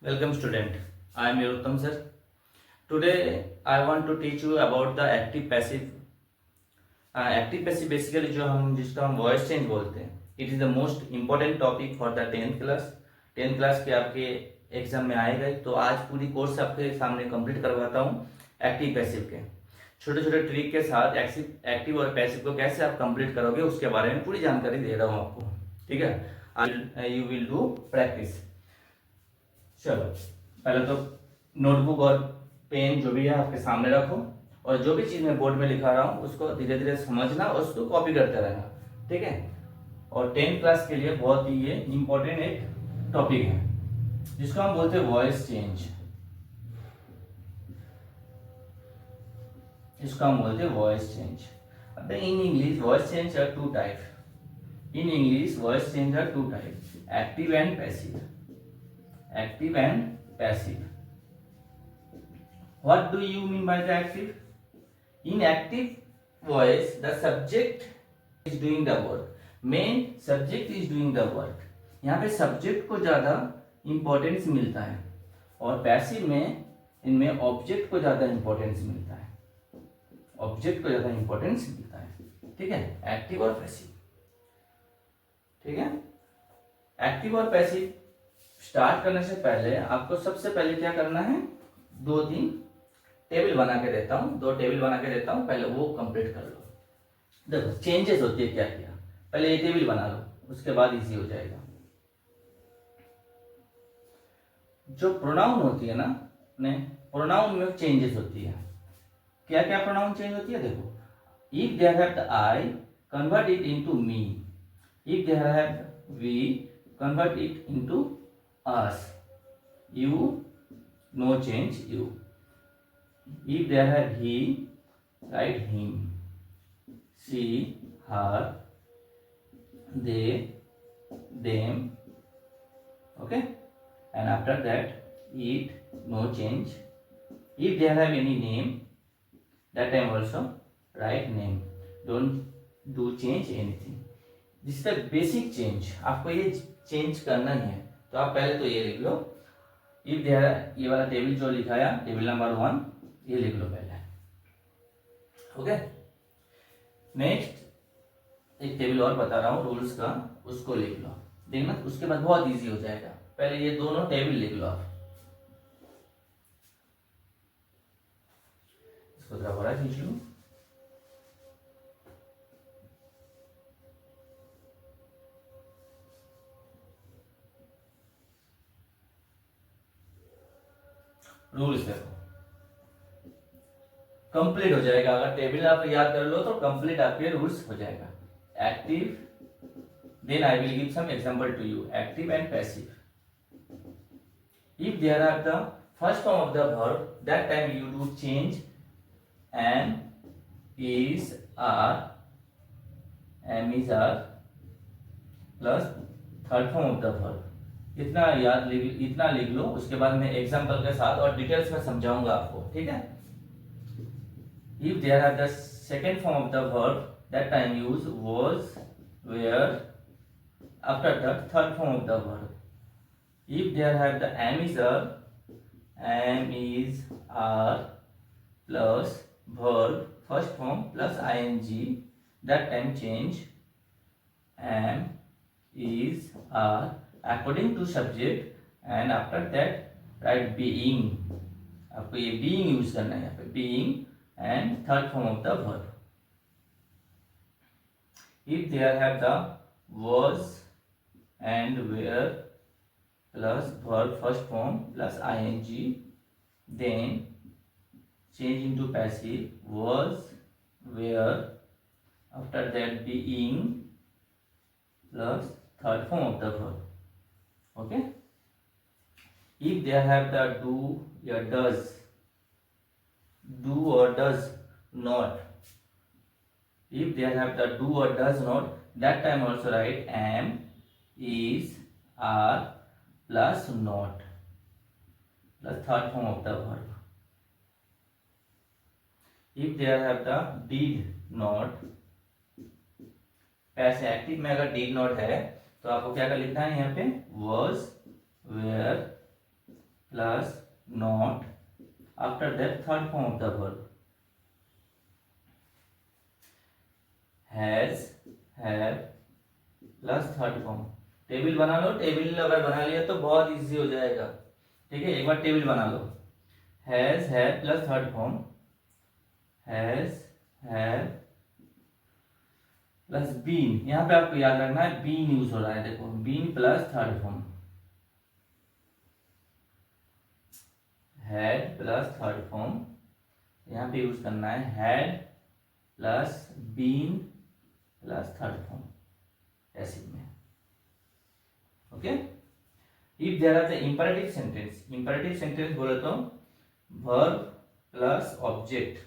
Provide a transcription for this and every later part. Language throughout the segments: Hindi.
Welcome student. I am your Uttam sir. Today I want to teach you about the active passive. Active passive basically जिसको हम वॉइस चेंज बोलते हैं. It is the most important topic for the 10th class. 10th class के आपके एग्जाम में आएगा. तो आज पूरी कोर्स आपके सामने कंप्लीट करवाता हूँ एक्टिव पैसिव के छोटे छोटे ट्रिक के साथ. एक्टिव और पैसिव को कैसे आप कंप्लीट करोगे उसके बारे में पूरी जानकारी दे रहा हूँ आपको. ठीक है, यू विल डू प्रैक्टिस. चलो पहले तो नोटबुक और पेन जो भी है आपके सामने रखो और जो भी चीज मैं बोर्ड में लिखा रहा हूँ उसको धीरे धीरे समझना और उसको कॉपी करते रहना. ठीक है. और 10th क्लास के लिए बहुत ही ये इंपॉर्टेंट एक टॉपिक है जिसको हम बोलते हैं वॉइस चेंज. इसको हम बोलते हैं वॉइस चेंज. अब in English voice change are two type. In English voice change are two type, active and passive. Active and passive. What do you mean by the active? In active voice, the subject is doing the work. Main subject is doing the work. यहाँ पे subject को ज्यादा importance मिलता है और passive में इनमें object को ज्यादा importance मिलता है. Object को ज्यादा importance मिलता है. ठीक है, active और passive. ठीक है, active और passive स्टार्ट करने से पहले आपको सबसे पहले क्या करना है, 2-3 टेबल बना के देता हूं. 2 टेबल बना के देता हूं, पहले वो कंप्लीट कर लो. देखो चेंजेस होती है क्या किया. पहले ये टेबल बना लो, उसके बाद इजी हो जाएगा. जो प्रोनाउन होती है ना, प्रोनाउन में चेंजेस होती है. क्या क्या प्रोनाउन चेंज होती है देखो. If there have the I, convert it into me. If there have we, convert it into us. You, no change you. If there have he, write him. She, her. They, them. Okay. And after that, it, no change. If there have any name, that time also write name. Don't do change anything. This is the basic change. आपको ये चेंज करना ही है. तो आप पहले तो ये लिख लो. इफ देयर, ये वाला टेबल जो लिखाया टेबल नंबर 1, ये लिख लो पहले. ओके. नेक्स्ट एक टेबल और बता रहा हूँ रूल्स का, उसको लिख लो. देखना उसके बाद बहुत इजी हो जाएगा. पहले ये दोनों टेबल लिख लो आप. इसको थोड़ा बड़ा खींच लो. रूल्स देखो, कंप्लीट हो जाएगा. अगर टेबल आप याद कर लो तो कंप्लीट आपके रूल्स हो जाएगा. Active, then I will give some example to you. Active and passive. If there are the first form of the verb, that time you do change am, is, are, am is are plus third form of the verb. इतना लिख लो. उसके बाद मैं एग्जांपल के साथ और डिटेल्स में समझाऊंगा आपको. ठीक है. If there are the second form of the verb, that time use was, were after the third form of the verb. If there have the am is are plus verb first form plus ING, that time change am, is, are according to subject and after that write being. आपको ये being यूज करना है यहाँ पे. being and third form of the verb. If there have the was and were plus verb first form plus ing, then change into passive was, were, after that being plus third form of the verb. Okay. If they have the do or does, do or does not. If they have the do or does not, that time also write am, is, are plus not plus third form of the verb. If they have the did not, पैसे एक्टिव में अगर did not है तो आपको क्या कर लिखना है यहाँ पे, was, were plus not, after that third form of the verb, has, have plus third form. Table बना लो, टेबल अगर बना लिया तो बहुत इजी हो जाएगा। ठीक है, एक बार टेबल बना लो। Has, have plus third form, has, have plus been. यहां पे आपको याद रखना है बीन यूज हो रहा है, देखो been plus third form, had plus third form, यहां पे यूज करना है had plus been plus third form passive में। Okay, if there are the imperative sentence, imperative sentence बोले तो verb plus object,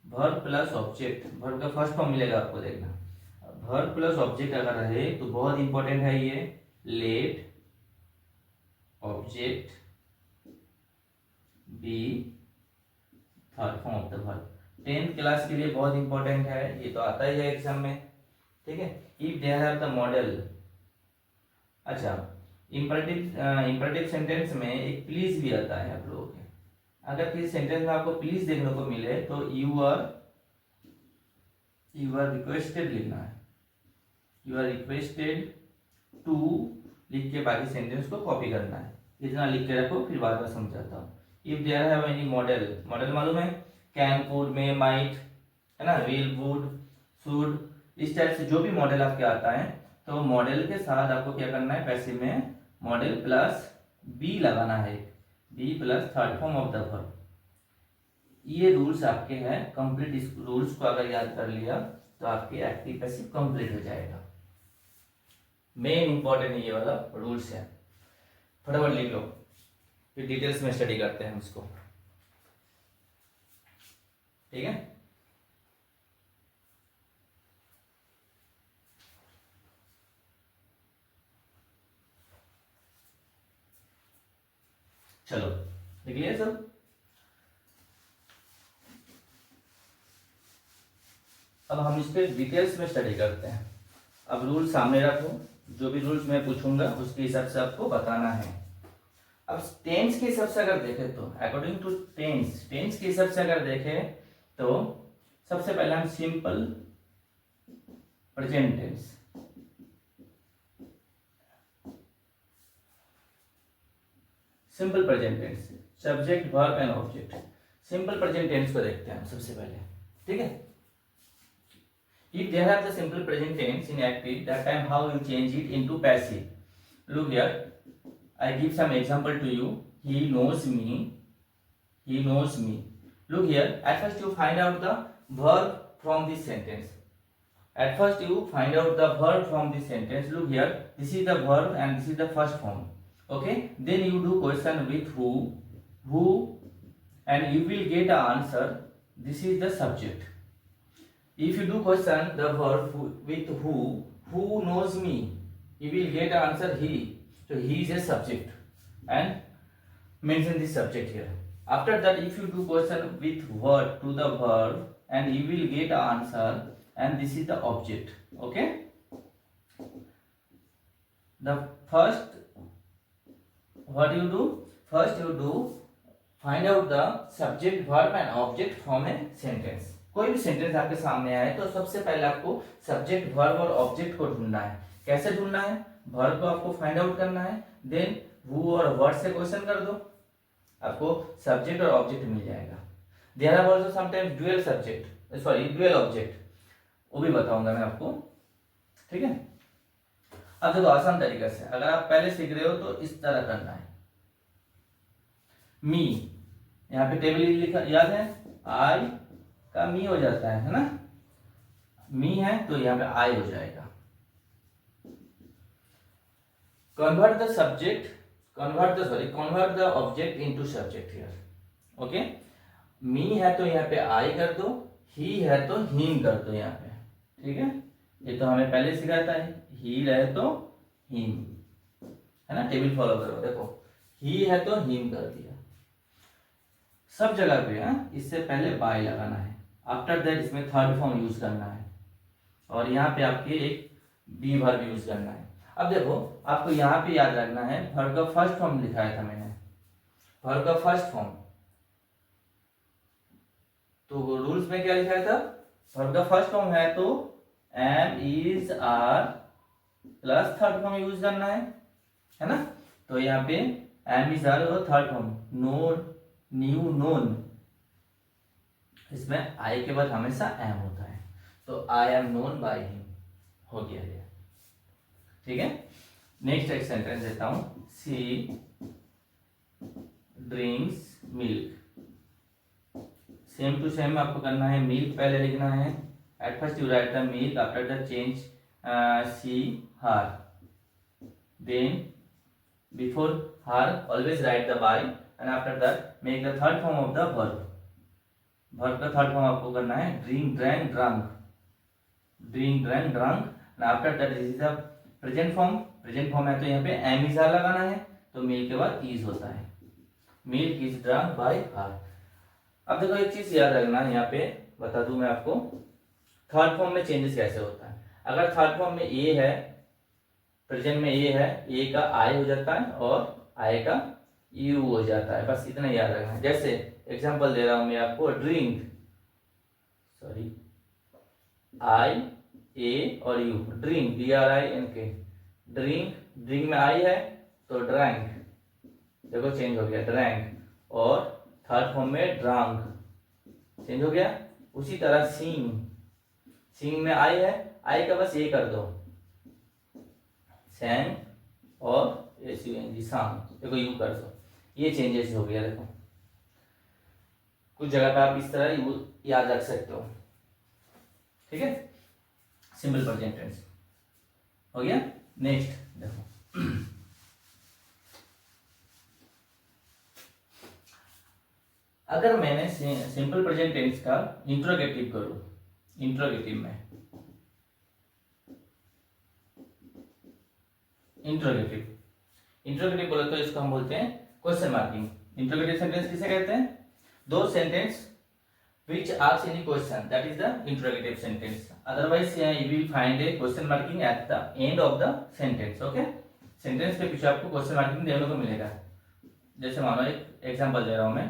verb plus object, verb का फर्स्ट फॉर्म मिलेगा आपको, देखना वर्ब प्लस ऑब्जेक्ट अगर रहे तो बहुत इंपॉर्टेंट है ये, let object be third form of the verb. 10th class के लिए बहुत इंपॉर्टेंट है, ये तो आता ही है एग्जाम में। ठीक है, if there are the model. अच्छा, इंपरेटिव सेंटेंस में एक प्लीज भी आता है आप लोगों के। अगर किसी सेंटेंस में आपको प्लीज देखने को मिले तो यू आर रिक्वेस्टेड लिखना है, यू आर रिक्वेस्टेड टू लिख के बाकी सेंटेंस को कॉपी करना है। इतना लिख के रखो, फिर बाद में समझाता हूँ। If there have any model, model मालूम है, कैन, कुड, मे, माइट, है ना, विल, वुड, शुड, इस टाइप से जो भी मॉडल आपके आता है तो मॉडल के साथ आपको क्या करना है, पैसिव में मॉडल प्लस बी लगाना है, be plus third form of the verb. ये रूल्स आपके हैं कंप्लीट। इस रूल्स को अगर याद कर लिया तो आपके एक्टिव पैसिव कंप्लीट हो जाएगा। मेन इंपॉर्टेंट ये वाला रूल्स है, फटाफट लिख लो, फिर डिटेल्स में स्टडी करते हैं इसको। ठीक है, चलो लिख लिया सब। अब हम इस पे डिटेल्स में स्टडी करते हैं। अब रूल सामने रखो, जो भी रूल्स मैं पूछूंगा उसके हिसाब से आपको बताना है। अब टेंस के हिसाब से अगर देखें तो अकॉर्डिंग टू टेंस के हिसाब से अगर देखें तो सबसे पहले हम simple present tense, simple present tense, subject verb and object, simple present tense को देखते हैं सबसे पहले। ठीक है, if they have the simple present tense in active, that time how you change it into passive. Look here, I give some example to you. He knows me, he knows me. Look here, at first you find out the verb from this sentence. At first you find out the verb from this sentence. Look here, this is the verb and this is the first form. Okay, then you do question with who, and you will get an answer. This is the subject. If you do question the verb with who knows me, you will get an answer he. So he is a subject and mention this subject here. After that, if you do question with word to the verb, and you will get an answer, and this is the object. Okay. The first, what you do? First you do find out the subject, verb and object from a sentence. कोई भी सेंटेंस आपके सामने आए तो सबसे पहले आपको सब्जेक्ट, वर्ब और ऑब्जेक्ट को ढूंढना है। कैसे ढूंढना है? वर्ब को आपको फाइंड आउट करना है, देन हु और वर्ड से क्वेश्चन कर दो, आपको सब्जेक्ट और ऑब्जेक्ट मिल जाएगा। There are also sometimes dual subject, sorry dual object, वो भी बताऊंगा मैं आपको। ठीक है, अब देखो आसान तरीके से, अगर आप पहले सीख रहे हो तो इस तरह करना है। मी, यहाँ पे टेबल लिखा याद है, आई का मी हो जाता है ना, मी है तो यहां पे आई हो जाएगा। Convert the subject, convert the object into subject here. Okay, me है तो यहाँ पे आई कर दो, ही है तो हिम कर दो यहाँ पे। ठीक है, ये तो हमें पहले सिखाता है, ही रहे तो हिम, है ना, टेबल फॉलो करो। देखो ही है तो हिम कर दिया, सब जगह पे है, इससे पहले बाय लगाना है, आफ्टर दैट इसमें थर्ड फॉर्म यूज करना है, और यहाँ पे आपके एक बी वर्ब यूज करना है। अब देखो आपको यहाँ पे याद रखना है, वर्ब का फर्स्ट फॉर्म लिखाया था मैंने, वर्ब का फर्स्ट फॉर्म, तो रूल्स में क्या लिखा था, वर्ब का फर्स्ट फॉर्म है तो am is are plus third form use करना है ना। तो यहाँ पे एम इज आर और third form know, new, known, इसमें आई के बाद हमेशा एम होता है, तो I am known by him, हो गया ये, ठीक है। नेक्स्ट एक सेंटेंस देता हूं, she drinks milk, same to same आपको करना है, मिल्क पहले लिखना है, at first you write the milk, after the change she her, then before her always write the by, and after that make the third form of the verb, verb का थर्ड फॉर्म आपको करना है drink, drank, drunk, drink, drank, drunk, and after that this is the present form, present form है तो यहाँ पे एम इज आर लगाना है, तो मिल्क के बाद इज होता है, मिल्क इज ड्रंक बाय हर। अब देखो एक चीज याद रखना, यहाँ पे बता दूं मैं आपको, थर्ड फॉर्म में चेंजेस कैसे होता है। अगर थर्ड फॉर्म में ए है, प्रेजेंट में ए है, ए का आई हो जाता है और आई का यू हो जाता है, बस इतना याद रखना है। जैसे एग्जांपल दे रहा हूं मैं आपको, ड्रिंक, सॉरी, आई ए और U, drink, D R I N K, drink, drink में आई है तो ड्रैंक, देखो चेंज हो गया ड्रैंक, और थर्ड फॉर्म में ड्रंक, चेंज हो गया। उसी तरह सिंग, सिंग में आई है, आई का बस ये कर दो, सैंग, और एसयूएनजी सांग, देखो यू कर दो, ये चेंजेस हो गया। देखो कुछ जगह पे आप इस तरह याद रख सकते हो, ठीक है। सिंपल प्रेजेंट टेंस हो गया। नेक्स्ट देखो, अगर मैंने सिंपल प्रेजेंट टेंस का इंट्रोगेटिव करूं, इंट्रोगेटिव में, इंट्रोगेटिव, इंट्रोगेटिव बोले तो इसको हम बोलते हैं क्वेश्चन मार्किंग। इंट्रोगेटिव सेंटेंस किसे कहते हैं, दो sentence which asks any question, that is the interrogative sentence, otherwise you will find a question marking at the end of the sentence, okay। Sentence के पीछे आपको क्वेश्चन मार्किंग देखने को मिलेगा। जैसे मानो एक एग्जांपल दे रहा हूं मैं,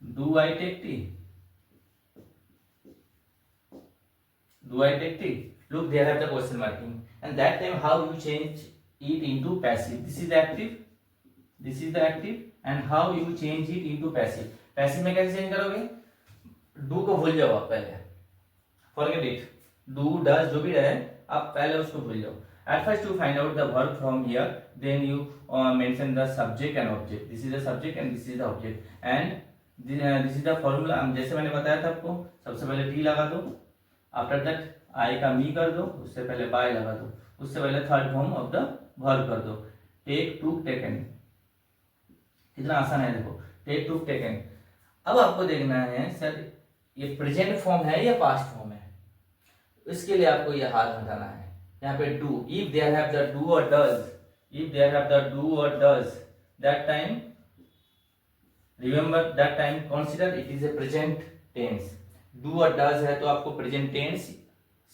do I take tea, do I take tea, look there have the question marking, and that time how you change it into passive, this is the active, this is the active, and how you change it into passive, passive में कैसे चेंज करोगे, डू को भूल जाओ आप पहले, फॉरगेट इट, डू डज जो भी रहे आप पहले उसको भूल जाओ। At first you find out the verb from here, then you mention the subject and object, this is the subject and this is the object, and this is the formula. जैसे मैंने बताया था आपको, सबसे पहले टी लगा दो, आफ्टर दैट आई का मी कर दो, उससे पहले बाय लगा दो, उससे पहले third form of the verb कर दो, टेक, टू, टेकन, कितना आसान है देखो, टेक, टू, टेकन। अब आपको देखना है सर ये प्रेजेंट फॉर्म है या पास्ट फॉर्म है, इसके लिए आपको ये हाथ हटाना है। यहाँ पे do, if there have the do और does, if there have the do और does, that time remember, that time consider it is a present tense. Do और डज है तो आपको प्रेजेंट टेंस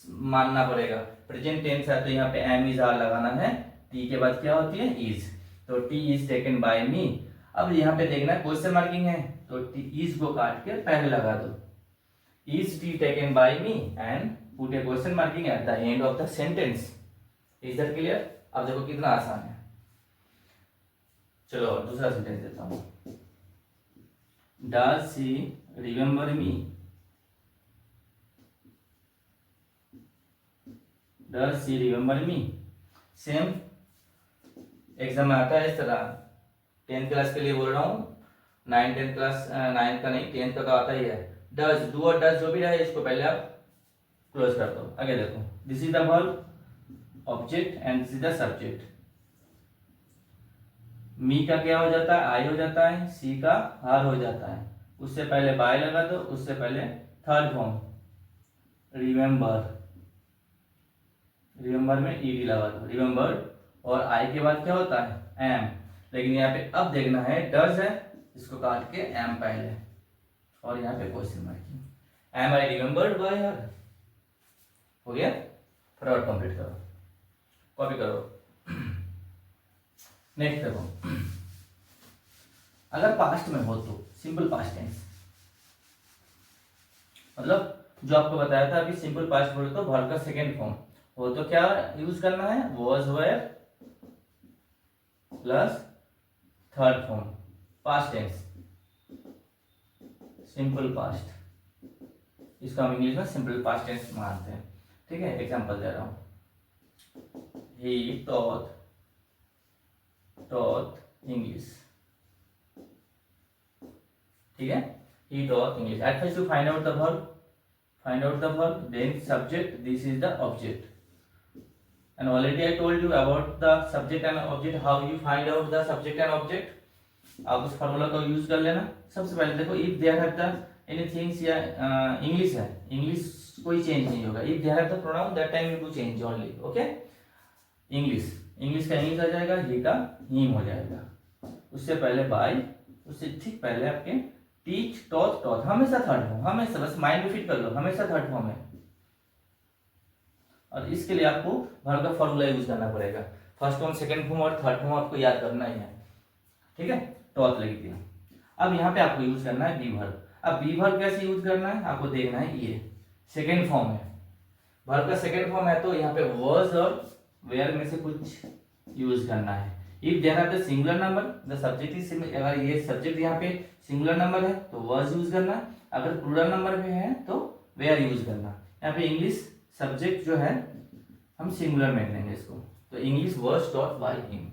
मानना पड़ेगा, प्रेजेंट टेंस है तो यहाँ पे एम इज आर लगाना है, टी के बाद क्या होती है इज, तो टी इज टेकन बाय मी। अब यहाँ पे देखना क्वेश्चन मार्किंग है तो इज को काट के पहले लगा दो, is T taken by me, and put A question marking at the end of the sentence. Is that clear. अब देखो कितना आसान है। चलो दूसरा सेंटेंस देता हूं, does she remember me, does she remember me. Same exam में आता है इस तरह, 10th क्लास के लिए बोल रहा हूँ, 9th 10th क्लास, 9th का नहीं 10th का तो आता ही है। डज, डू और डज जो भी रहे इसको पहले आप क्लोज कर दो। आगे देखो, this is the verb, object, and this is the subject. Me का क्या हो जाता है, आई हो जाता है, सी का हार हो जाता है, उससे पहले बाय लगा दो, उससे पहले थर्ड फॉर्म रिमेंबर, रिमेंबर में ईडी लगा दो, रिमेंबर, और आई के बाद क्या होता है एम। लेकिन यहाँ पे अब देखना है डज है, इसको काट के एम पहले, और यहाँ पे question marking, am I remembered by her, हो गया। फटाफट कंप्लीट करो। कॉपी करो। नेक्स्ट देखो, अगर पास्ट में हो तो सिंपल पास्ट टेंस, मतलब जो आपको बताया था अभी, सिंपल पास्ट बोले तो वर्ब का सेकेंड फॉर्म हो तो क्या यूज करना है, was were plus third form, past tense, simple past, इसको हम इंग्लिश में सिंपल पास्ट टेंस मानते हैं। ठीक है, एग्जांपल दे रहा हूं, ही टॉट इंग्लिश। ठीक है, he taught English. At first you find out the verb, then subject, this is the object. And already I told you about the subject and object, how you find out the subject and object. आप उस फॉर्मूला को यूज कर लेना। सबसे पहले देखो, if there have the anything, या इंग्लिश है, इंग्लिश कोई चेंज नहीं होगा। If there have the pronoun, that time you to change only. Okay, English का इंग्लिश आ जाएगा, ही का हिम हो जाएगा। उससे पहले बाय, उससे ठीक पहले आपके टीच, टॉट हमेशा थर्ड फॉर्म, हमेशा, बस माइंड में फिट कर लो, हमेशा थर्ड फॉर्म है। और इसके लिए आपको वर्ब का फॉर्मूला यूज करना पड़ेगा। फर्स्ट फॉर्म, सेकंड फॉर्म और थर्ड फॉर्म आपको याद करना ही है। ठीक है, टॉट लिख दिया। अब यहाँ पे आपको यूज करना है बी वर्ब। अब बी वर्ब कैसे यूज करना है आपको देखना है, ये सेकेंड फॉर्म है, वर्ब का सेकेंड फॉर्म है, तो यहाँ पे वॉज और वेयर में से कुछ यूज करना है। If there are the singular number, the subject is, अगर ये सब्जेक्ट यहाँ पे सिंगुलर नंबर है तो वॉज यूज करना, अगर प्लूरल नंबर पे है तो वेयर यूज करना। यहाँ पे इंग्लिश सब्जेक्ट जो है हम सिंगुलर में लेंगे इसको, तो English was taught by him.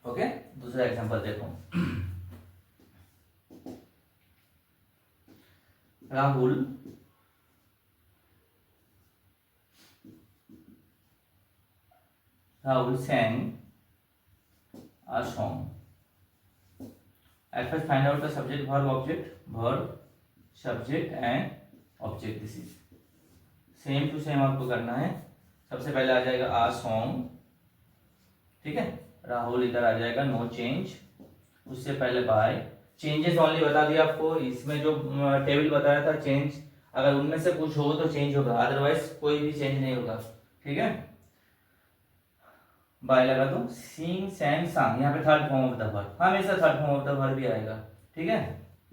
Okay, दूसरा एग्जांपल देखो, Rahul sang a song. At first find out the subject, verb, subject and object. This is same to same आपको करना है। सबसे पहले आ जाएगा आ सॉन्ग, ठीक है, राहुल इधर आ जाएगा, नो चेंज, उससे पहले बाय, चेंजेस ओनली बता दिया आपको, इसमें जो टेबल बताया था चेंज, अगर उनमें से कुछ हो तो चेंज होगा, अदरवाइज कोई भी चेंज नहीं होगा। ठीक है, बाय लगा दो, सिंग, सैंग, सांग, यहाँ पे third form of the verb, हमेशा third form of the verb भी आएगा। ठीक है,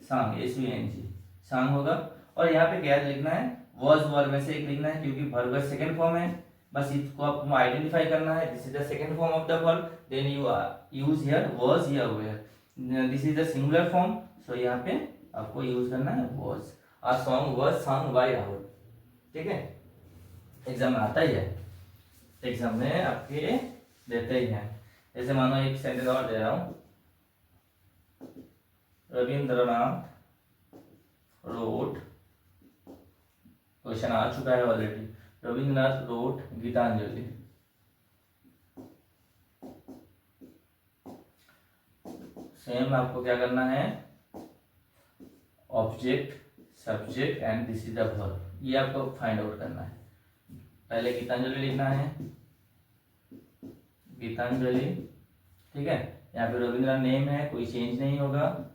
सांग, SUNG, सांग होगा। और यहाँ पे क्या लिखना है, वॉज वर्ब में से एक लिखना है, क्योंकि वर्ब का सेकंड फॉर्म है, बस इसको आपको आइडेंटिफाई करना है, this is the second form of the verb, then you use here was या were, this is the singular form, so यहाँ पे आपको यूज करना है was. A song was sang by Rahul. ठीक है, एग्जाम में आता ही है, एग्जाम में आपके देते ही हैं। जैसे मानो एक सेंटेंस और दे रहा हूं, रविंद्रनाथ रोट, क्वेश्चन आ चुका है already, Rabindranath wrote Gitanjali. Same आपको क्या करना है, object, subject and this is the verb, ये आपको फाइंड आउट करना है। पहले गीतांजलि लिखना है, गीतांजलि, ठीक है, यहाँ पे रविंद्रनाथ नेम है, कोई चेंज नहीं होगा,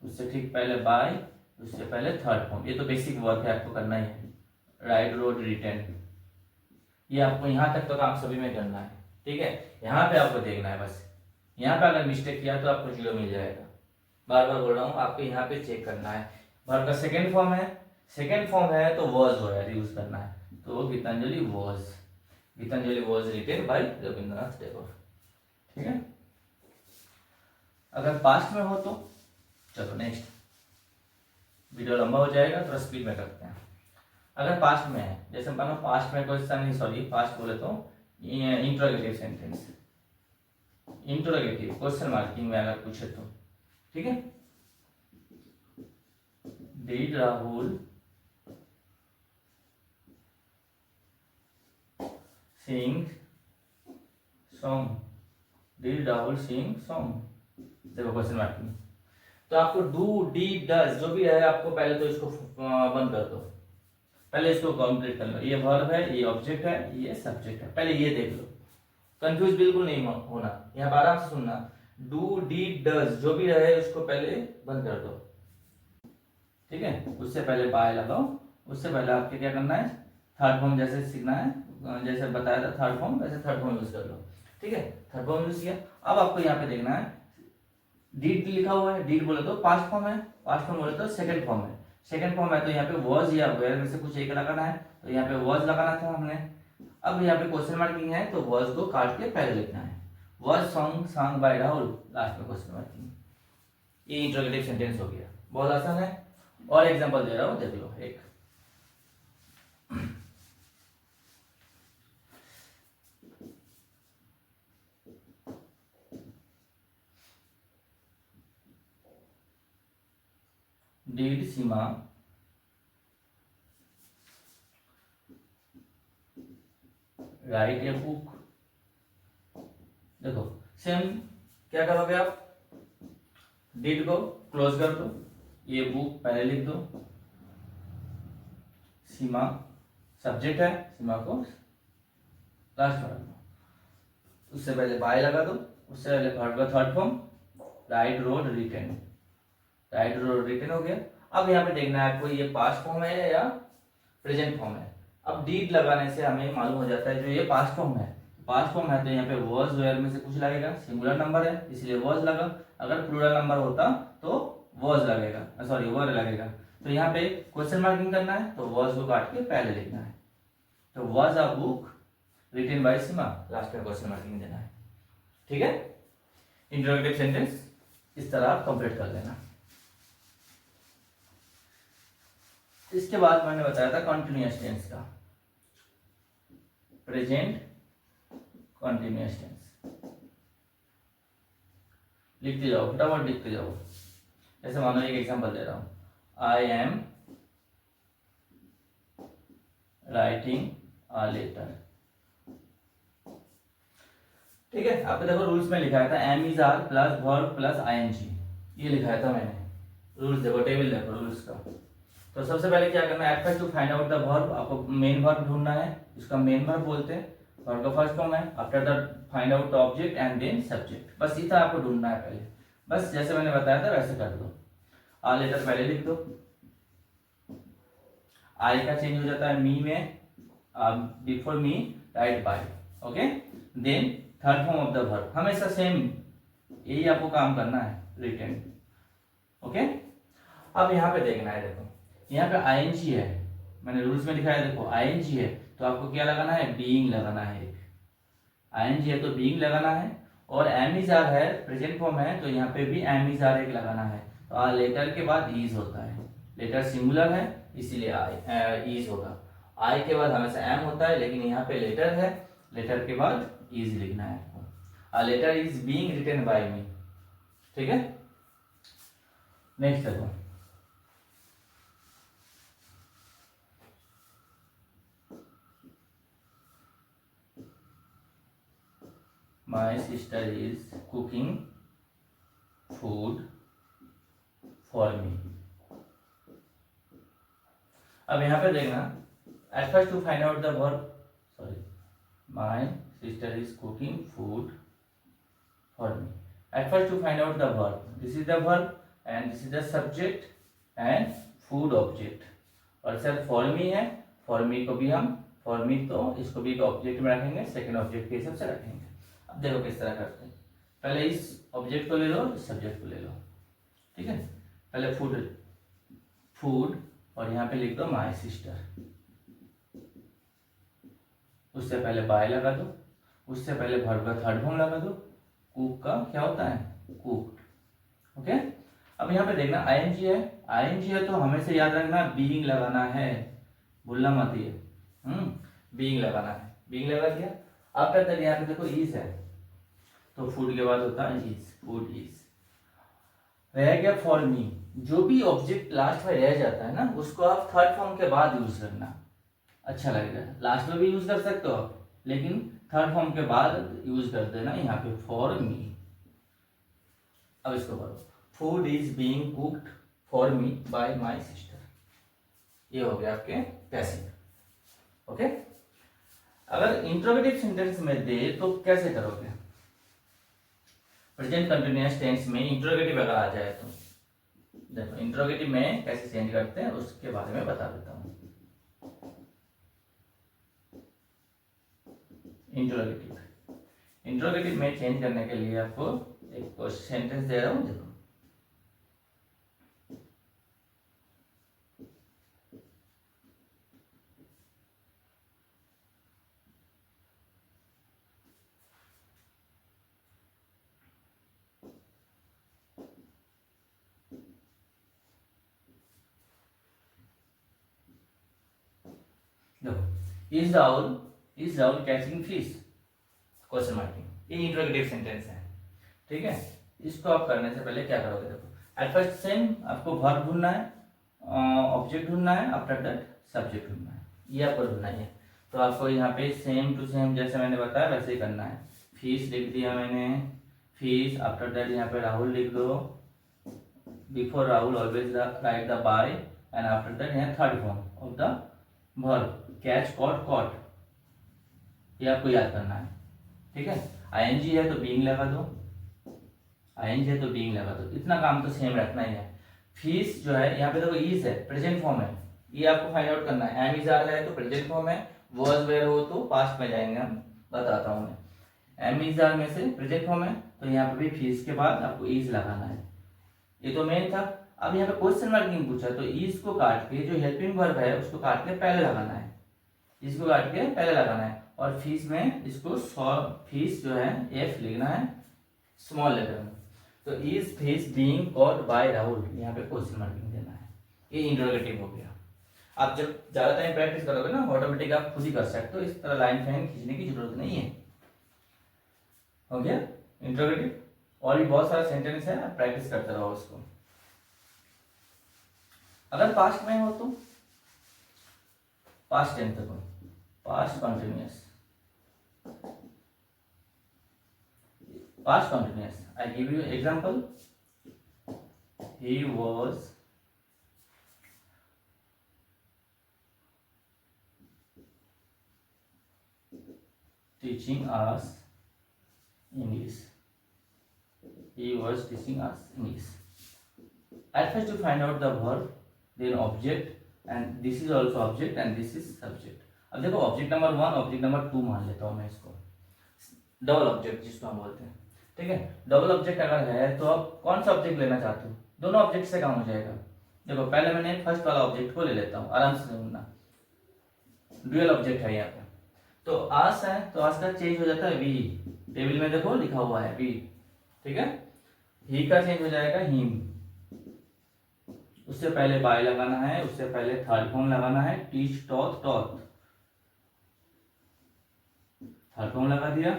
उससे ठीक पहले बाय, उससे पहले थर्ड फॉर्म, ये तो बेसिक वर्क है, आपको करना ही है। राइट, रोड, रिटर्न, ये आपको यहाँ तक तो काम सभी में करना है। ठीक है, यहाँ पे आपको देखना है, बस यहाँ पे अगर मिस्टेक किया तो आपको 0 मिल जाएगा। बार बार बोल रहा हूँ, आपको यहाँ पे चेक करना है। वर्ब का सेकेंड फॉर्म है तो वॉज वेयर यूज करना है, तो Gitanjali was written by Rabindranath Tagore. ठीक है, अगर पास्ट में हो तो चलो नेक्स्ट, वीडियो लंबा हो जाएगा, थोड़ा स्पीड में करते हैं। अगर पास्ट में है, जैसे मानो पास्ट में क्वेश्चन नहीं, सॉरी पास्ट बोले तो interrogative sentence, interrogative question marking में अगर पूछे तो, ठीक है, did Rahul sing song, did Rahul sing song, देखो क्वेश्चन मार्किंग। तो आपको डू, डी, डज जो भी है, आपको पहले तो इसको बंद कर दो, पहले इसको कंप्लीट कर लो। ये वर्ब है, ये ऑब्जेक्ट है, ये सब्जेक्ट है, पहले ये देख लो, कंफ्यूज बिल्कुल नहीं होना, यहाँ पर आराम से सुनना। डू, डी, डज जो भी रहे उसको पहले बंद कर दो, ठीक है, उससे पहले बाय लगाओ, उससे पहले आपके क्या करना है, थर्ड फॉर्म जैसे सीखना है, जैसे बताया था थर्ड फॉर्म, वैसे थर्ड फॉर्म यूज कर लो। ठीक है, थर्ड फॉर्म यूज किया। अब आपको यहाँ पे देखना है डिड लिखा हुआ है, डिड बोले तो पास्ट फॉर्म है, पास्ट फॉर्म बोले तो सेकंड फॉर्म है। सेकंड फॉर्म है तो यहाँ पे वॉज या वेयर में से कुछ एक लगाना है, तो यहाँ पे वॉज लगाना था हमने। अब यहाँ पे क्वेश्चन मार्किंग है तो वॉज को काट के पहले लिखना है, was song song by Rahul, last में क्वेश्चन मार्किंग। ये इंट्रोगेटिव सेंटेंस हो गया, बहुत आसान है। और एग्जांपल दे रहा हूँ, देख लो एक। Did Seema right a book? देखो सेम क्या करोगे आप, डिड को क्लोज कर दो, ये बुक पहले लिख दो, सीमा सब्जेक्ट है, सीमा को लास्ट में रख दो, उससे पहले बाय लगा दो, उससे पहले वर्ब का third form write wrote written, write wrote written हो गया। अब यहाँ पे देखना है आपको ये पास्ट फॉर्म है या प्रेजेंट फॉर्म है। अब डीड लगाने से हमें मालूम हो जाता है जो ये पास्ट फॉर्म है, पास्ट फॉर्म है तो यहाँ पे वॉज वेयर में से कुछ लगेगा, सिंगुलर नंबर है इसलिए वॉज लगा, अगर प्लूरल नंबर होता तो वॉज लगेगा, सॉरी वर लगेगा। तो यहाँ पे क्वेश्चन मार्किंग करना है तो वॉज को काट के पहले लिखना है, तो was a book written by Seema, last में क्वेश्चन मार्किंग देना है। ठीक है, इंट्रोगेटिव सेंटेंस इस तरह आप कंप्लीट कर लेना। इसके बाद मैंने बताया था कंटिन्यूअस टेंस का, प्रेजेंट कंटिन्यूअस टेंस। लिखते जाओ, फटाफट लिखते जाओ। जैसे मानो एक एग्जांपल दे रहा हूं, I am writing a letter. ठीक है, आपको देखो रूल्स में लिखा था am is are plus verb plus ING, ये लिखाया था मैंने। रूल्स देखो, टेबल देखो रूल्स का। तो सबसे पहले क्या करना है, at first to find out the verb, आपको मेन वर्ब ढूंढना है, इसका मेन वर्ब बोलते हैं, वर्ब का फर्स्ट फॉर्म है, after that find out the object and then subject, बस इतना आपको ढूंढना है पहले। बस जैसे मैंने बताया था वैसे कर दो। आ लेटर पहले लिख दो, आई का चेंज हो जाता है मी में, before me write by, okay. Then third form of the verb हमेशा सेम, यही आपको काम करना है, रिटन, ओके। अब यहाँ पे देखना है, देखो यहाँ पे आईएनजी है, मैंने रूल्स में लिखा है, देखो आईएनजी है तो आपको क्या लगाना है, बीइंग लगाना है। एक आईएनजी है तो बीइंग लगाना है, और एम इज आर है प्रेजेंट फॉर्म है तो यहाँ पे भी एम इज आर एक लगाना है। तो लेटर के बाद इज होता है, लेटर सिंगुलर है इसीलिए आई इज होगा, आई के बाद हमेशा एम होता है, लेकिन यहाँ पे लेटर है, लेटर के बाद इज लिखना है आपको। Letter is being written by me, ठीक है। नेक्स्ट देखो, my sister is cooking food for me। अब यहाँ पे देखना, at first to find out the verb, sorry, my sister is cooking food for me। At first to find out the verb, this is the verb and this is the subject and food object। और सर for me है, for me को भी हम for me तो इसको भी एक ऑब्जेक्ट में रखेंगे, सेकेंड ऑब्जेक्ट के हिसाब से रखेंगे। अब देखो किस तरह करते हैं, पहले इस ऑब्जेक्ट को ले लो, इस सब्जेक्ट को ले लो, ठीक है। पहले फूड, फूड और यहाँ पे लिख दो माय सिस्टर, उससे पहले बाय लगा दो, उससे पहले वर्ब का थर्ड फॉर्म लगा दो, कुक का क्या होता है, कुक्ड, ओके। अब यहाँ पे देखना आईएनजी है, आईएनजी है तो हमेशा याद रखना बीइंग लगाना है, भूलना मत ये, बीइंग लगाना है, बीइंग लगा दिया। अब कहते हैं यहाँ पे देखो इज है तो फूड के बाद होता है इज, फूड इज। रह गया फॉर मी, जो भी ऑब्जेक्ट लास्ट में रह जाता है ना उसको आप थर्ड फॉर्म के बाद यूज करना, अच्छा लगेगा। लास्ट में भी यूज कर सकते हो आप, लेकिन थर्ड फॉर्म के बाद यूज कर देना यहाँ पे फॉर मी। अब इसको करो, food is being cooked for me by my sister, ये हो गया आपके पैसिव, ओके। अगर इंट्रोगेटिव सेंटेंस में दे तो कैसे करोगे, प्रेजेंट कंटिन्यूअस टेंस में इंट्रोगेटिव अगर आ जाए तो देखो इंट्रोगेटिव में कैसे चेंज करते हैं उसके बारे में बता देता हूं। इंट्रोगेटिव। इंट्रोगेटिव में चेंज करने के लिए आपको एक सेंटेंस दे रहा हूँ, देखो। देखो, is Rahul catching fish, question marking. ये इंट्रोगेटिव सेंटेंस है, ठीक है। इसको आप करने से पहले क्या करोगे, देखो एट फर्स्ट सेम आपको वर्ब ढूंढना है, ऑब्जेक्ट ढूंढना है, आफ्टर दैट सब्जेक्ट ढूंढना है, ये आपको ढूंढना है। तो आपको यहाँ पे सेम टू सेम जैसे मैंने बताया वैसे ही करना है। फीस लिख दिया मैंने, फीस, आफ्टर दैट यहाँ पे राहुल लिख दो, before Rahul always write the by, and after that यहाँ third form of the verb catch, caught, caught, ये आपको याद करना है, ठीक है। आईएनजी है तो बीइंग लगा दो, आईएनजी है तो बीइंग लगा दो, इतना काम तो सेम रखना ही है। फीस जो है यहाँ पे देखो इज है, प्रेजेंट फॉर्म है, ये आपको फाइंड आउट करना है। एम इज आर है तो प्रेजेंट फॉर्म है, वॉज वेयर हो तो पास्ट में जाएंगे, हम बताता हूँ मैं। एम इज आर में से प्रेजेंट फॉर्म है तो यहाँ पे भी फीस के बाद आपको इज लगाना है, ये तो मेन था। अब यहाँ पे क्वेश्चन मार्किंग पूछा तो इज को काट के जो हेल्पिंग वर्ब है उसको काट के पहले लगाना है, इसको काट के पहले लगाना है। और फीस में इसको फीस जो है एफ लिखना है स्मॉल लेटर में। तो is fees being caught by Rahul, यहाँ पे क्वेश्चन मार्किंग देना है, ये इंट्रोगेटिव हो गया। आप जब ज्यादा टाइम प्रैक्टिस करोगे ना ऑटोमेटिक आप खुद ही कर सकते हो, इस तरह लाइन फैन खींचने की जरूरत नहीं है। हो गया इंट्रोगेटिव। और भी बहुत सारा सेंटेंस है, आप प्रैक्टिस करते रहो उसको। अगर पास्ट में हो तो पास्ट टेंस देखो, past continuous, past continuous. I give you example, he was teaching us English. He was teaching us English. At first you find out the verb, then object, and this is also object and this is subject. अब देखो ऑब्जेक्ट नंबर 1, ऑब्जेक्ट नंबर 2 मान लेता हूँ मैं इसको, डबल ऑब्जेक्ट जिसको हम बोलते हैं, ठीक है। डबल ऑब्जेक्ट अगर है तो अब कौन सा ऑब्जेक्ट लेना चाहते हो, दोनों ऑब्जेक्ट से काम हो जाएगा। देखो पहले मैंने फर्स्ट वाला ऑब्जेक्ट को ले लेता हूँ, आराम से ढूंढना, ड्यूअल ऑब्जेक्ट है यहाँ पे। तो आस है तो आस का चेंज हो जाता है वी, टेबल में देखो लिखा हुआ है वी, ठीक है। ही का चेंज हो जाएगा हिम, उससे पहले बाय लगाना है, उससे पहले थर्ड फॉर्म लगाना है, teach, taught, taught, third form लगा दिया।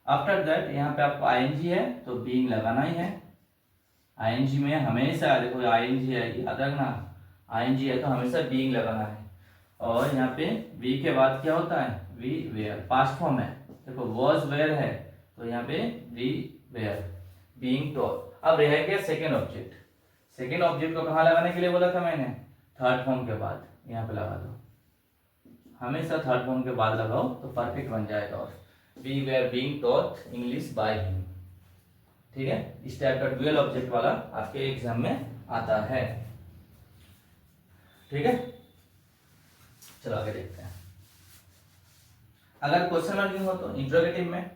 आफ्टर दैट यहाँ पे आपको आईएनजी है तो बीइंग लगाना ही है। आईएनजी में हमेशा देखो आईएनजी है, याद रखना, आईएनजी है तो हमेशा बीइंग लगाना है। और यहाँ पे वी के बाद क्या होता है, वी वेयर, पास्ट फॉर्म है। देखो वॉज वेयर है तो यहाँ पे वी वेयर, बीइंग टॉट। अब रह गया सेकेंड ऑब्जेक्ट, सेकेंड ऑब्जेक्ट को कहाँ लगाने के लिए बोला था मैंने, थर्ड फॉर्म के बाद, यहाँ पे लगा दो, हमेशा थर्ड फॉर्म के बाद लगाओ तो परफेक्ट बन जाएगा। और we were being taught English by him, ठीक है। इस टाइप का ड्यूअल ऑब्जेक्ट वाला आपके एग्जाम में आता है, ठीक है। चलो आगे देखते हैं। अगर क्वेश्चन मार्किंग हो तो इंट्रोगेटिव में,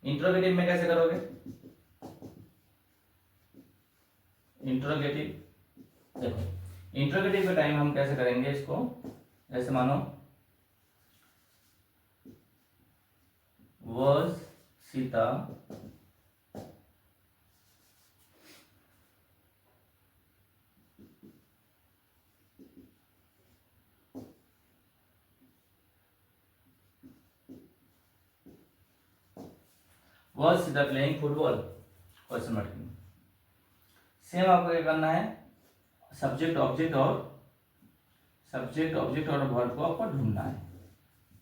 इंट्रोगेटिव में कैसे करोगे, इंट्रोगेटिव देखो, इंट्रोगेटिव के टाइम हम कैसे करेंगे इसको, जैसे मानो was Sita was Sita playing football, question marking. Same आपको क्या करना है, सब्जेक्ट ऑब्जेक्ट और वर्ब को आपको ढूंढना है।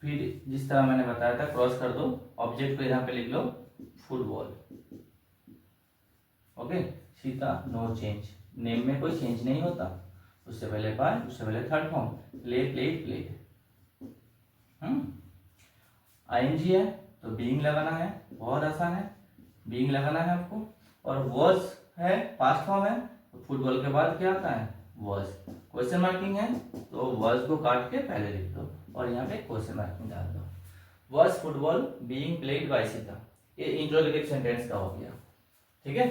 फिर जिस तरह मैंने बताया था क्रॉस कर दो, ऑब्जेक्ट को यहाँ पे लिख लो football, okay. Sita no change, name में कोई चेंज नहीं होता, उससे पहले बाय, उससे पहले third form, play played played. ING है तो बीइंग लगाना है, बहुत आसान है, बीइंग लगाना है आपको। और वॉज है पास्ट फॉर्म है तो फुटबॉल के बाद क्या आता है, वॉज। क्वेश्चन मार्किंग है तो वॉज को काट के पहले लिख दो और यहाँ पे क्वेश्चन मार्किंग डाल दो। Was football being played by Sita. ये इंट्रोगेटिव सेंटेंस का हो गया। ठीक है,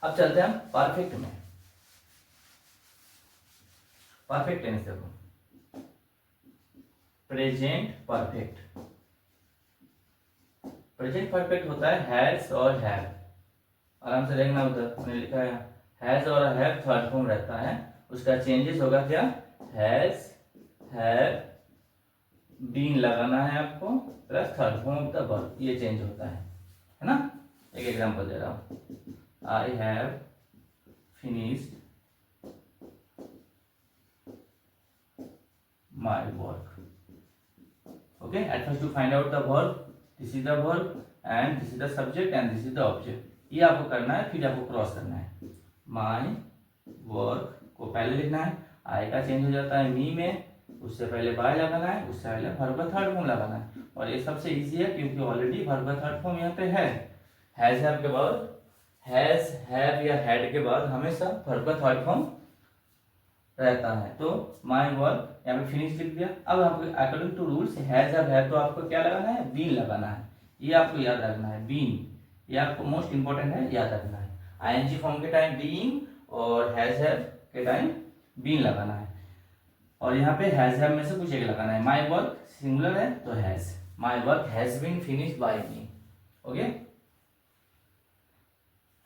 अब चलते हैं हम परफेक्ट में। परफेक्ट टेंस देखो, प्रेजेंट परफेक्ट। प्रेजेंट परफेक्ट होता है हैज और हैव। आराम से देखना, उधर मैंने लिखा है हैज और हैव थर्ड फॉर्म रहता है, उसका चेंजेस होगा क्या, हैज हैव बीन लगाना है आपको plus third form of the verb, ये चेंज होता है ना। एक एग्जांपल दे रहा हूं, I have finished my work. Okay, at first to find out the verb, this is the verb and this is the subject and this is the object. ये आपको करना है, फिर आपको क्रॉस करना है। माय वर्क को पहले लिखना है, आई का चेंज हो जाता है मी में, उससे पहले बाय लगाना है, उससे पहले वर्ब का थर्ड फॉर्म लगाना है। और ये सबसे इजी है क्योंकि ऑलरेडी वर्ब का थर्ड फॉर्म यहाँ पे है। हैज हैव के बाद, हैज हैव या हैड के बाद हमेशा वर्ब का थर्ड फॉर्म रहता है। तो माय वर्क यहाँ पे फिनिश लिख दिया। अब आपको according to rules has have तो आपको क्या लगाना है, बीन लगाना है। ये आपको याद रखना है, बीन, ये आपको मोस्ट इंपॉर्टेंट है, याद रखना है। आईएनजी फॉर्म के टाइम बीइंग और हैज हैव के टाइम बीन लगाना है। और यहाँ पे हैज हैव में से कुछ एक लगाना है। माय वर्क सिंगुलर है तो has, my work has been finished by me. Okay,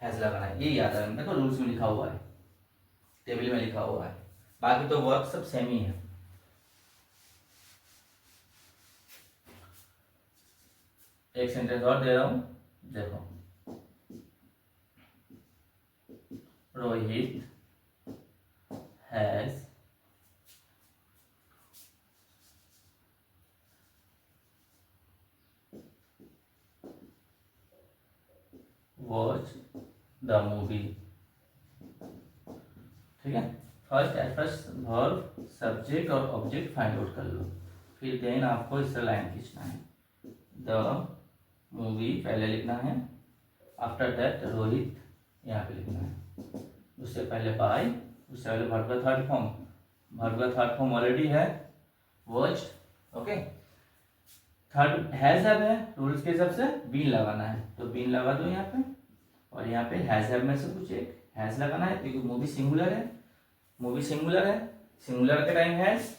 has लगाना है, ये याद रखना। देखो रूल्स में लिखा हुआ है, टेबल में लिखा हुआ है, बाकी तो वर्क सब सेम ही है। एक सेंटेंस और दे रहा हूं, देखो, Rohit has watch the movie. ठीक है, first at first verb subject और ऑब्जेक्ट फाइंड आउट कर लो, फिर देन आपको इस लाइन खींचना है। द मूवी पहले लिखना है, आफ्टर दैट रोहित यहाँ पे लिखना है, उससे पहले बाय, उससे पहले वर्ब का थर्ड फॉर्म, वर्ब का थर्ड फॉर्म ऑलरेडी है watched. Okay, third has have है, रूल्स के हिसाब से बीन लगाना है, तो बीन लगा दो यहाँ पे। और यहाँ पे हैज हैव में से कुछ एक हैज लगाना है क्योंकि मूवी सिंगुलर है, मूवी सिंगुलर है, सिंगुलर के टाइम हैज।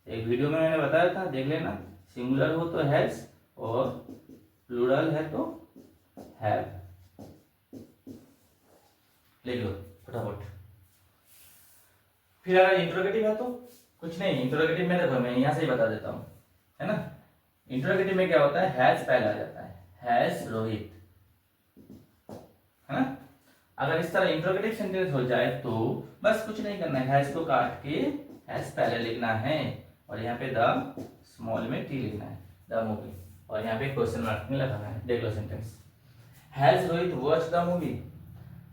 एक वीडियो में मैंने बताया था, देख लेना। सिंगुलर हो तो हैज और प्लूरल है तो हैव। लिख लो फटाफट। फिर अगर इंट्रोगेटिव है तो कुछ नहीं, इंट्रोगेटिव में देखो मैं यहाँ से ही बता देता हूँ, है ना। इंट्रोगेटिव में क्या होता है, हैज पहले आ जाता है, हैज रोहित, है ना। अगर इस तरह इंट्रोगेटिव सेंटेंस हो जाए तो बस कुछ नहीं करना है, हैज को काट के हैज पहले लिखना है और यहाँ पे द स्मॉल में टी लिखना है, द मूवी, और यहाँ पे क्वेश्चन मार्क में लगाना है। देख लो sentence, has Rohit watch the movie,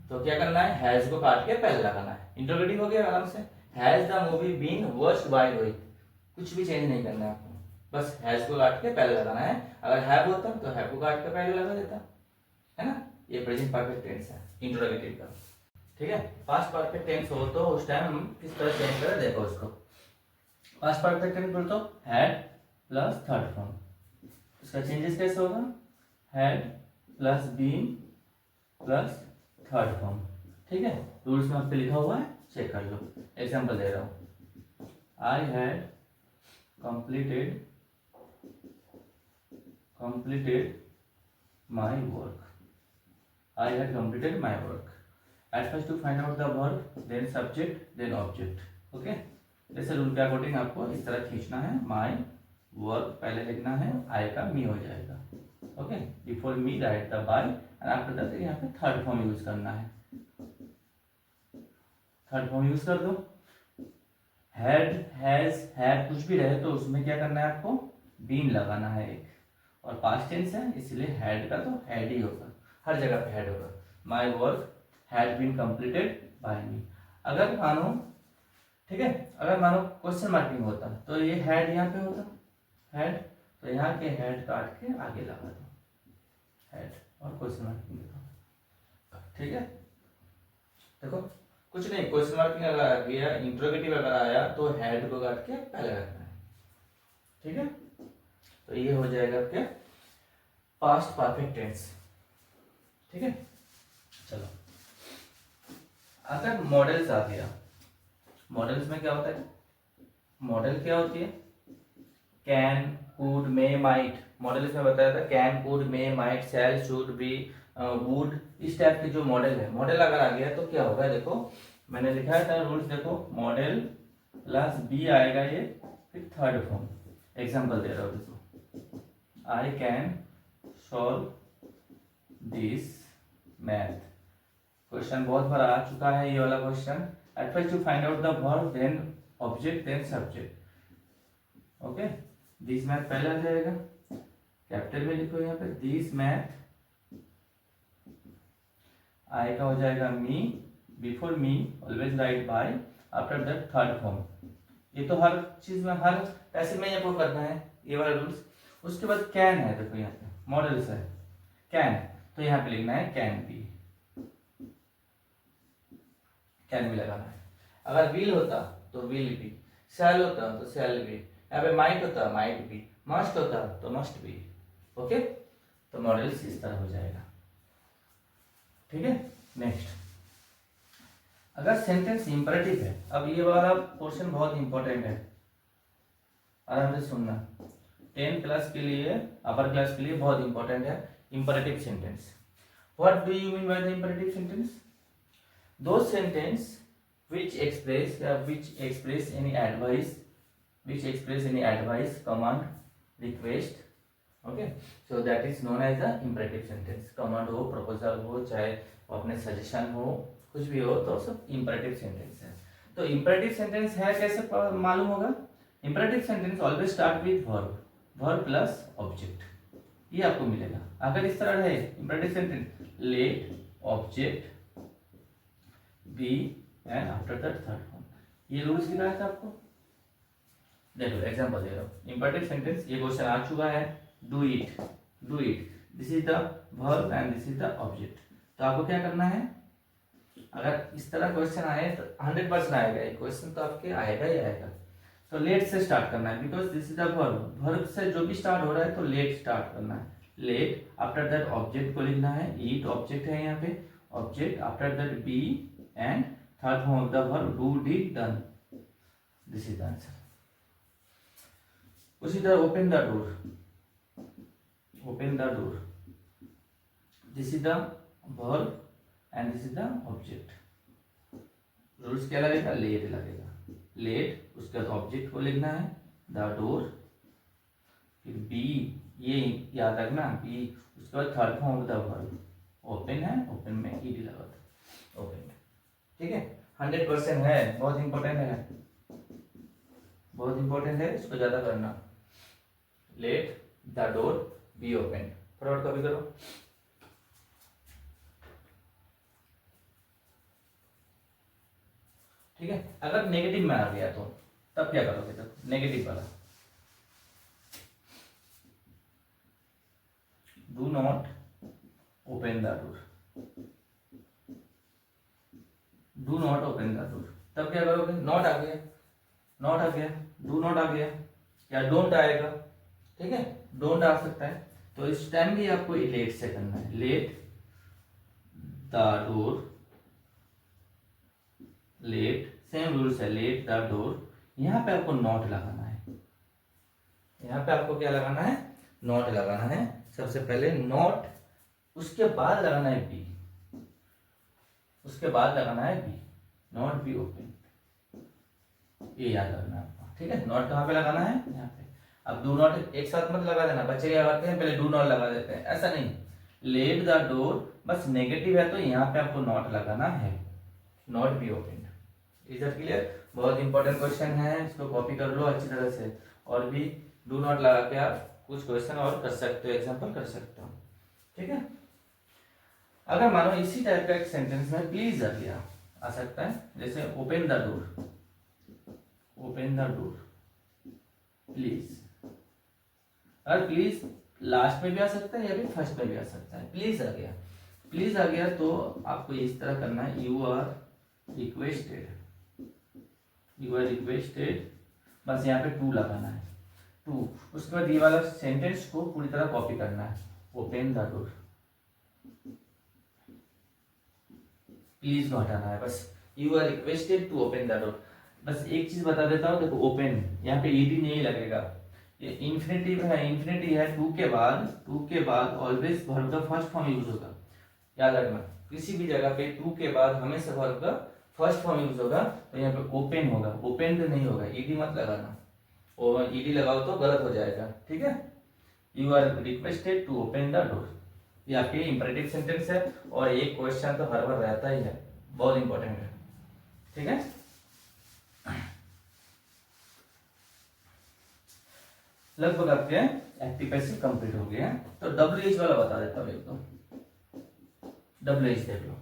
तो क्या करना है, हैज को काट के पहले लगाना है। इंट्रोगेटिव हो गया आराम से। Has the movie been watched by Rohit, कुछ भी चेंज नहीं करना है आपको, बस हैज को काट के पहले लगाना है। अगर हैव होता तो हैव को काट के पहले लगा देता, है ना। ये प्रेजेंट परफेक्ट टेंस है इंट्रोगेटिव का। ठीक है, पास्ट परफेक्ट टेंस हो तो उस टाइम हम किस तरह चेंज करें, देखो उसको। पास्ट परफेक्ट टेंस बोल तो हैड प्लस थर्ड फॉर्म, इसका चेंजेस कैसे होगा, had plus been plus third form. ठीक है, रूल्स में आपके लिखा हुआ है, चेक कर लो। एग्जांपल दे रहा हूं, I had completed my work, I had completed my work. At first to find out the verb, then subject, then object. Okay, जैसे रूल के अकॉर्डिंग आपको इस तरह खींचना है, my work पहले लिखना है, I का me हो जाएगा। Okay, before me write the by and after that यहाँ पे थर्ड फॉर्म यूज करना है, थर्ड फॉर्म यूज कर दो। हैड हैज हैव कुछ भी रहे तो उसमें क्या करना है आपको, बीन लगाना है एक, और पास्ट टेंस है इसलिए हैड का तो हैड ही होगा, हर जगह पे हैड होगा। My work had been completed by me. अगर मानो, ठीक है, अगर मानो क्वेश्चन मार्किंग होता तो ये हैड यहाँ पे होता, हैड, तो यहाँ के हैड काट के आगे लगा दो, हैड और क्वेश्चन मार्किंग लिखा। ठीक है, देखो कुछ नहीं, क्वेश्चन मार्किंग अगर आ गया, इंट्रोगेटिव अगर आया तो हैड को काट के पहले रखना है। ठीक है, तो ये हो जाएगा क्या, पास्ट परफेक्ट टेंस। ठीक है, चलो अगर मॉडल्स आ गया, मॉडल्स में क्या होता है, मॉडल क्या होती है, can, could, may, might. Modals में बताया था can, could, may, might, shall, should, be, would, इस टाइप के जो मॉडल है। मॉडल अगर आ गया तो क्या होगा, देखो मैंने लिखा था रूल्स, देखो मॉडल प्लस बी आएगा ये, फिर थर्ड फॉर्म। एग्जांपल दे रहा हूँ, देखो I can solve this math. Question बहुत बार आ चुका है ये वाला question. At first you find out the verb, then object, then subject. Okay, this math पहले आ जाएगा, कैपिटल में लिखो यहाँ पे दिस मैथ। आई का हो जाएगा me, before me always write by, after that third form. ये तो हर चीज में, हर पैसे में आपको करना है ये वाला रूल्स। उसके बाद कैन है, देखो यहाँ पे मॉडल्स है कैन, तो यहाँ पे लिखना है कैन बी, कैन बी लगाना है। अगर विल होता तो विल बी, शैल होता तो शैल बी, यहाँ पे माइट होता माइट बी, मस्ट होता तो मस्ट बी। ओके, तो मॉडल्स इस तरह हो जाएगा। ठीक है, नेक्स्ट, अगर सेंटेंस इंपरेटिव है, अब ये वाला पोर्शन बहुत इंपॉर्टेंट है, आराम से सुनना। 10 क्लास के लिए, अपर क्लास के लिए बहुत इंपॉर्टेंट है imperative sentence. What do you mean by the imperative sentence? Those sentence which express any advice, command, request. Okay, so that is known as the imperative sentence. command हो, proposal हो, चाहे अपने suggestion हो, कुछ भी हो तो सब imperative sentence है। तो imperative sentence है कैसे मालूम होगा? imperative sentence always start with verb plus object, ये आपको मिलेगा। अगर इस तरह है imperative sentence, let object be and after that third form, ये रूल्स दिखाया था आपको। देखो एग्जांपल दे रहा हूँ, इंपरेटिव सेंटेंस, ये क्वेश्चन आ चुका है, do it, this is the verb and this is the object. तो आपको क्या करना है, अगर इस तरह क्वेश्चन आए तो 100% आएगा ये क्वेश्चन, तो आपके आएगा ही आएगा। तो लेट से स्टार्ट करना है, because this is the verb, verb से जो भी स्टार्ट हो रहा है तो लेट स्टार्ट करना है। लेट, आफ्टर दैट ऑब्जेक्ट को लिखना है, ईट ऑब्जेक्ट है यहाँ पे, object, after that be and third form of the verb do, did, done. This is the answer. उसी तरह open the door, this is the verb and this is the object. Rules क्या लगेगा, लेट लगेगा, लेट, उसके बाद ऑब्जेक्ट को लिखना है the door, फिर बी, ये याद रखना बी, उसके बाद third form of the verb, open है, ओपन में ईडी लगा था, ओपन। ठीक है, 100% है, बहुत इंपॉर्टेंट है, बहुत इंपॉर्टेंट है, इसको ज्यादा करना। Late the door be open, फटाफट कॉपी करो। ठीक है, अगर नेगेटिव में आ गया तो तब क्या करोगे, तब नेगेटिव वाला, do not open the door, do not open the door, तब क्या करोगे, नॉट आ गया, डू नॉट आ गया, या डोंट आएगा। ठीक है, डोंट आ सकता है, तो इस टाइम भी आपको लेट से करना है, let the door, let, same rules है, लेट द डोर, यहां पे आपको नॉट लगाना है, यहां पे आपको क्या लगाना है, नॉट लगाना है, सबसे पहले नॉट, उसके बाद लगाना है बी, उसके बाद लगाना है बी, नॉट बी ओपन, ये याद रखना है आपको। ठीक है, नॉट कहाँ पे लगाना है, यहाँ पे। अब डू नॉट एक साथ मत लगा देना, बच्चे क्या करते हैं पहले डू नॉट लगा देते हैं, ऐसा नहीं, लेट द डोर, बस नेगेटिव है तो यहाँ पे आपको नॉट लगाना है, not be open. Is that clear? बहुत इंपॉर्टेंट क्वेश्चन है, इसको कॉपी कर लो अच्छी तरह से, और भी डू नॉट लगा के आप कुछ क्वेश्चन और कर सकते हो, एग्जाम्पल कर सकते हो। ठीक है, अगर मानो इसी टाइप का एक सेंटेंस में प्लीज आ गया, आ सकता है, जैसे open the door, open the door please, और प्लीज लास्ट में भी आ सकता है या फिर फर्स्ट में भी आ सकता है। प्लीज आ गया, प्लीज आ गया तो आपको इस तरह करना है, you are requested, you are requested, बस यहाँ पे टू लगाना है, टू, उसके बाद ये वाला सेंटेंस को पूरी तरह कॉपी करना है, ओपन द डोर, प्लीज को हटाना है बस, you are requested to open the door. बस एक चीज बता देता हूँ, देखो ओपन यहाँ पे ईडी नहीं लगेगा, ये इन्फिनेटिव है, इन्फिनेटिव है, टू के बाद ऑलवेज वर्ब का फर्स्ट फॉर्म यूज होगा, याद रखना किसी भी जगह पे टू के बाद हमेशा वर्ब का फर्स्ट फॉर्म यूज होगा, तो यहाँ पे ओपन होगा, ओपन तो नहीं होगा, ईडी मत लगाना, और ईडी लगाओ तो गलत हो जाएगा, ठीक है। You are requested to open the door, ये आपके इंपरेटिव सेंटेंस है, और एक क्वेश्चन तो हर बार रहता ही है, बहुत इंपॉर्टेंट है, ठीक है। लगभग आपके एक्टिव पैसिव कंप्लीट हो गया, तो WH वाला बता देता हूँ एक तो, WH देख लो।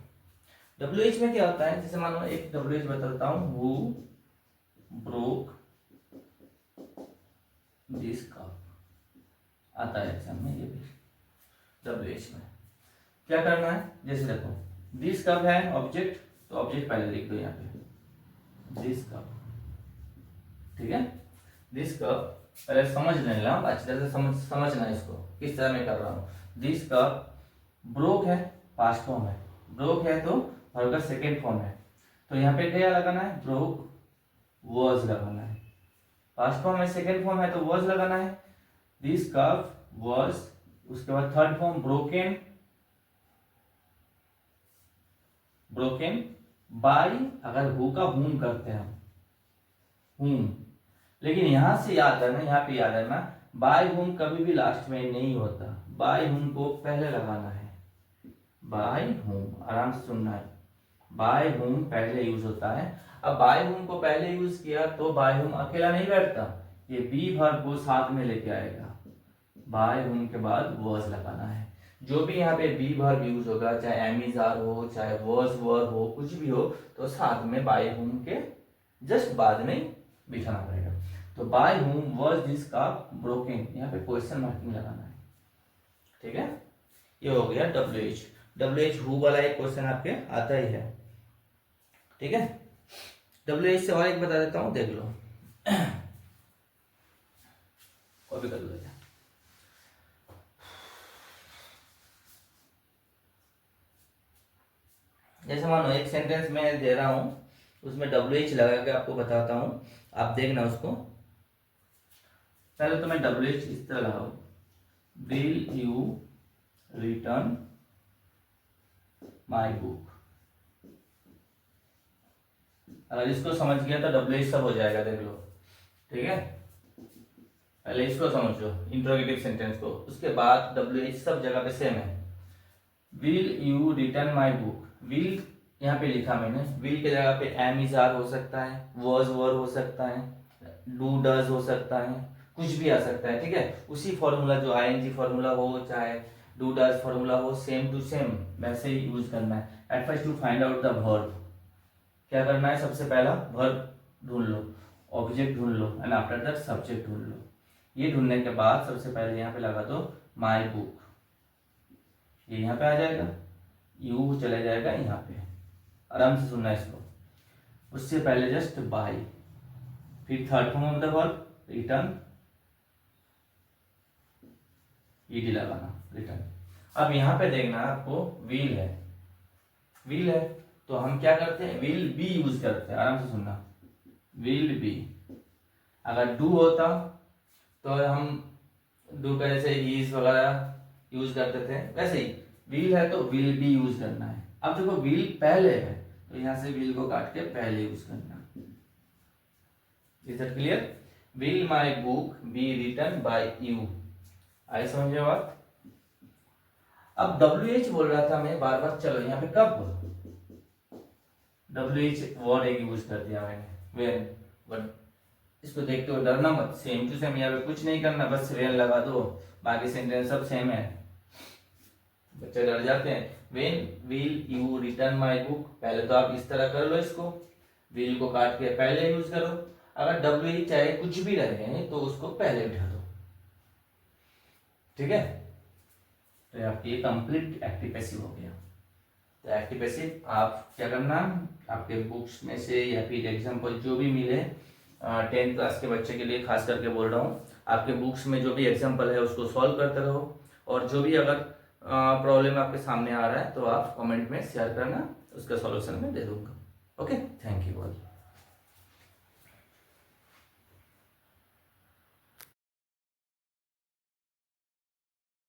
WH में क्या होता है, जैसे मान लो एक WH बताता हूँ, हु ब्रोक दिस कप, आता है एग्जाम में ये भी। WH में क्या करना है, जैसे देखो दिस कप है ऑब्जेक्ट, तो ऑब्जेक्ट पहले लिख दो यहाँ पे, दिस कप, ठीक है। दिस कप पहले समझ लेना, अच्छी तरह से समझना इसको किस तरह मैं कर रहा हूँ। दिस कप ब्रोक है, पास्ट फॉर्म है, ब्रोक है तो वर्ब का सेकेंड फॉर्म है, तो यहाँ पे क्या लगाना है, ब्रोक वॉज लगाना है, पास्ट फॉर्म है, सेकेंड फॉर्म है तो वॉज लगाना है। दिस कप वॉज, उसके बाद third form broken, broken by, अगर हु का हुम करते हैं हम, हुम, लेकिन यहां से याद करना, यहाँ पे याद रखना, बाय हुम कभी भी लास्ट में नहीं होता, बाय हुम को पहले लगाना है, बाय हुम, आराम से सुनना है, बाय हुम पहले यूज होता है। अब बाय हुम को पहले यूज किया तो बाय हुम अकेला नहीं बैठता, ये बी वर्ब को साथ में लेके आएगा, बाय हुम के बाद वॉज लगाना है। जो भी यहाँ पे बी वर्ब यूज होगा, चाहे एमिजार हो, चाहे वॉज वर्ब हो, कुछ भी हो, तो साथ में बाय हुम के जस्ट बाद में बिठाना पड़ेगा। तो by whom was this cup broken, यहाँ पे क्वेश्चन मार्किंग लगाना है, ठीक है। ये हो गया WH। WH हु वाला एक क्वेश्चन आपके आता ही है, ठीक है। WH से और एक बता देता हूं, देख लो, कॉपी कर लो, जैसे मानो एक सेंटेंस मैं दे रहा हूं, उसमें WH लगा के आपको बताता हूं, आप देखना उसको। पहले तो मैं WH इस तरह लगाऊं, will you return my book, अगर इसको समझ गया तो WH सब हो जाएगा, देख लो, ठीक है। पहले इसको समझो इंट्रोगेटिव सेंटेंस को, उसके बाद WH सब जगह पे सेम है। Will you return my book, will यहाँ पे लिखा मैंने, विल के जगह पे एम इज आर हो सकता है, वॉज वर हो सकता है, डू डज हो सकता है, कुछ भी आ सकता है, ठीक है। उसी फॉर्मूला जो ING फॉर्मूला हो, चाहे डू डज फॉर्मूला हो, सेम टू सेम वैसे ही यूज करना है। At first to find out the verb, क्या करना है, सबसे पहला वर्ब ढूंढ लो, ऑब्जेक्ट ढूंढ लो, एंड आफ्टर दैट सब्जेक्ट ढूंढ लो। ये ढूंढने के बाद सबसे पहले यहाँ पे लगा दो माई बुक, ये यहाँ पे आ जाएगा, यू चले जाएगा यहाँ पे, आराम से सुनना इसको। उससे पहले जस्ट बाय, फिर third form of the verb return, ED लगाना, रिटर्न। अब यहाँ पे देखना आपको विल है, विल है तो हम क्या करते हैं, विल बी यूज करते हैं, आराम से सुनना, विल बी। अगर डू होता तो हम डू का जैसे इज वगैरह यूज करते थे, वैसे ही विल है तो विल बी यूज करना है। अब देखो विल पहले है तो यहां से विल को काट के पहले यूज करना। Is that clear? Will my book be written by you, आई समझे बात? अब WH बोल रहा था मैं बार बार, चलो यहाँ पे कब WH वर्ड एक यूज कर दिया मैंने, वेन, बट इसको देखते हो डरना मत, सेम टू सेम यहाँ पे कुछ नहीं करना, बस वेन लगा दो, बाकी सेंटेंस सब सेम है। बच्चे डर जाते हैं। When will you return my book, पहले तो आप इस तरह कर लो, इसको विल को काट के पहले यूज करो। अगर WH चाहे कुछ भी रहे तो उसको पहले उठा दो, ठीक है। तो आपकी कंप्लीट एक्टिव पैसिव हो गया। तो एक्टिव पैसिव आप क्या करना, आपके बुक्स में से या फिर एग्जाम्पल जो भी मिले 10th क्लास के बच्चे के लिए खास करके बोल रहा हूँ। आपके बुक्स में जो भी एग्जाम्पल है उसको सॉल्व करते रहो, और जो भी अगर प्रॉब्लम आपके सामने आ रहा है तो आप कमेंट में शेयर करना, उसका सॉल्यूशन मैं दे दूंगा। Okay, thank you all.